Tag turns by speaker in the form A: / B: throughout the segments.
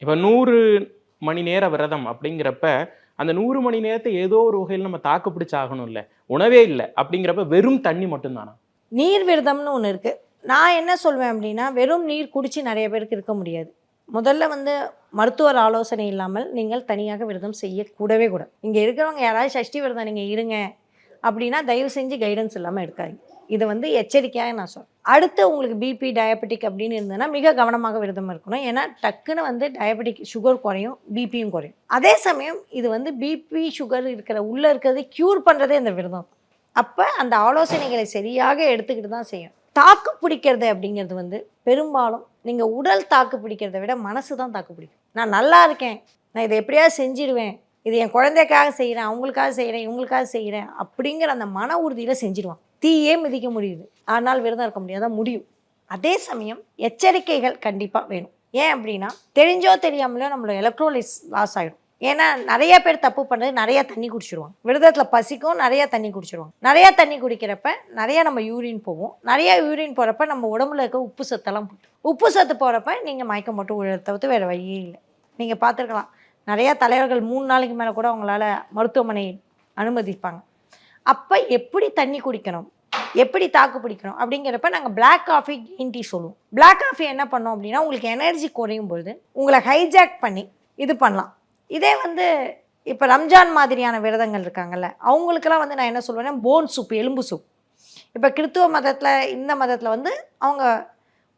A: இப்போ 100 மணி நேர விரதம் அப்படிங்கிறப்ப அந்த 100 மணி நேரத்தை ஏதோ ஒரு வகையில் நம்ம தாக்கு பிடிச்சு ஆகணும் இல்லை, உணவே இல்லை அப்படிங்கிறப்ப வெறும் தண்ணி மட்டும்தானா?
B: நீர் விரதம்னு ஒன்று இருக்குது. நான் என்ன சொல்வேன் அப்படின்னா, வெறும் நீர் குடித்து நிறைய பேருக்கு இருக்க முடியாது. முதல்ல மருத்துவர் ஆலோசனை இல்லாமல் நீங்கள் தனியாக விரதம் செய்யக்கூடவே கூடாது. இங்கே இருக்கிறவங்க யாராவது சஷ்டி விரதம் நீங்கள் இருங்க அப்படின்னா தயவு செஞ்சு கைடன்ஸ் இல்லாமல் இருக்காதீங்க. இதை எச்சரிக்கையாக நான் சொல்கிறேன். அடுத்து உங்களுக்கு பிபி டயபெட்டிக் அப்படின்னு இருந்ததுன்னா மிக கவனமாக விரதம் இருக்கணும். ஏன்னா டக்குன்னு டயபெட்டிக் சுகர் குறையும், பிபியும் குறையும். அதே சமயம் இது பிபி சுகர் உள்ளே இருக்கிறது க்யூர் பண்ணுறதே இந்த விரதம். அப்போ அந்த ஆலோசனைகளை சரியாக எடுத்துக்கிட்டு தான் செய்யும். தாக்கு பிடிக்கிறது அப்படிங்கிறது பெரும்பாலும் நீங்கள் உடல் தாக்கு பிடிக்கிறத விட மனசு தான் தாக்கு பிடிக்கும். நான் நல்லா இருக்கேன், நான் இதை எப்படியாவது செஞ்சிடுவேன், இது என் குழந்தைக்காக செய்கிறேன், அவங்களுக்காக செய்கிறேன், இவங்களுக்காக செய்கிறேன் அப்படிங்கிற அந்த மன உறுதியில் செஞ்சிடுவான். தீயே மிதிக்க முடியுது, ஆனால் விரதம் இருக்க முடியாத முடியும். அதே சமயம் எச்சரிக்கைகள் கண்டிப்பாக வேணும். ஏன் அப்படின்னா தெரிஞ்சோ தெரியாமலோ நம்மளோட எலக்ட்ரோலைட்ஸ் லாஸ் ஆகிடும். ஏன்னா நிறைய பேர் தப்பு பண்ணுறது நிறையா தண்ணி குடிச்சிடுவாங்க. விரதத்தில் பசிக்கும், நிறையா தண்ணி குடிச்சிடுவாங்க. நிறையா தண்ணி குடிக்கிறப்ப நிறையா நம்ம யூரின் போவோம். நிறையா யூரின் போகிறப்ப நம்ம உடம்புல இருக்க உப்பு சத்தெல்லாம் போட்டு, உப்பு சத்து போகிறப்ப நீங்கள் மயக்கம் போட்டு உழ தவிர்த்து வேறு வழியே இல்லை. நீங்கள் பார்த்துருக்கலாம், நிறையா தலைவர்கள் 3 நாளைக்கு மேலே கூட அவங்களால மருத்துவமனை அனுமதிப்பாங்க. அப்போ எப்படி தண்ணி குடிக்கணும், எப்படி தாக்கு பிடிக்கணும் அப்படிங்கிறப்ப நாங்கள் பிளாக் காஃபி, கிரீன் டீ சொல்லுவோம். பிளாக் காஃபி என்ன பண்ணோம் அப்படின்னா உங்களுக்கு எனர்ஜி குறையும் பொழுது உங்களை ஹைஜாக் பண்ணி இது பண்ணலாம். இதே இப்போ ரம்ஜான் மாதிரியான விரதங்கள் இருக்காங்கல்ல, அவங்களுக்கெல்லாம் நான் என்ன சொல்லுவேன்னா போன் சூப், எலும்பு சூப். இப்போ கிறித்துவ மதத்தில், இந்த மதத்தில் அவங்க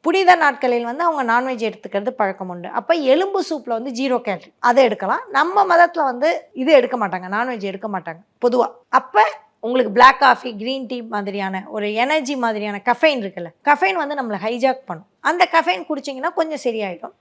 B: புனித நாட்களில் அவங்க நான்வெஜ் எடுத்துக்கிறது பழக்கம் உண்டு. அப்போ எலும்பு சூப்பில் 0 கேலரி அதை எடுக்கலாம். நம்ம மதத்தில் இது எடுக்க மாட்டாங்க, நான்வெஜ் எடுக்க மாட்டாங்க பொதுவாக. அப்போ உங்களுக்கு பிளாக் காஃபி, க்ரீன் டீ மாதிரியான ஒரு எனர்ஜி மாதிரியான கஃபைன் இருக்குல்ல, கஃபைன் நம்மளை ஹைஜாக் பண்ணும். அந்த கஃபைன் குடிச்சிங்கன்னா கொஞ்சம் சரியாயிடும்.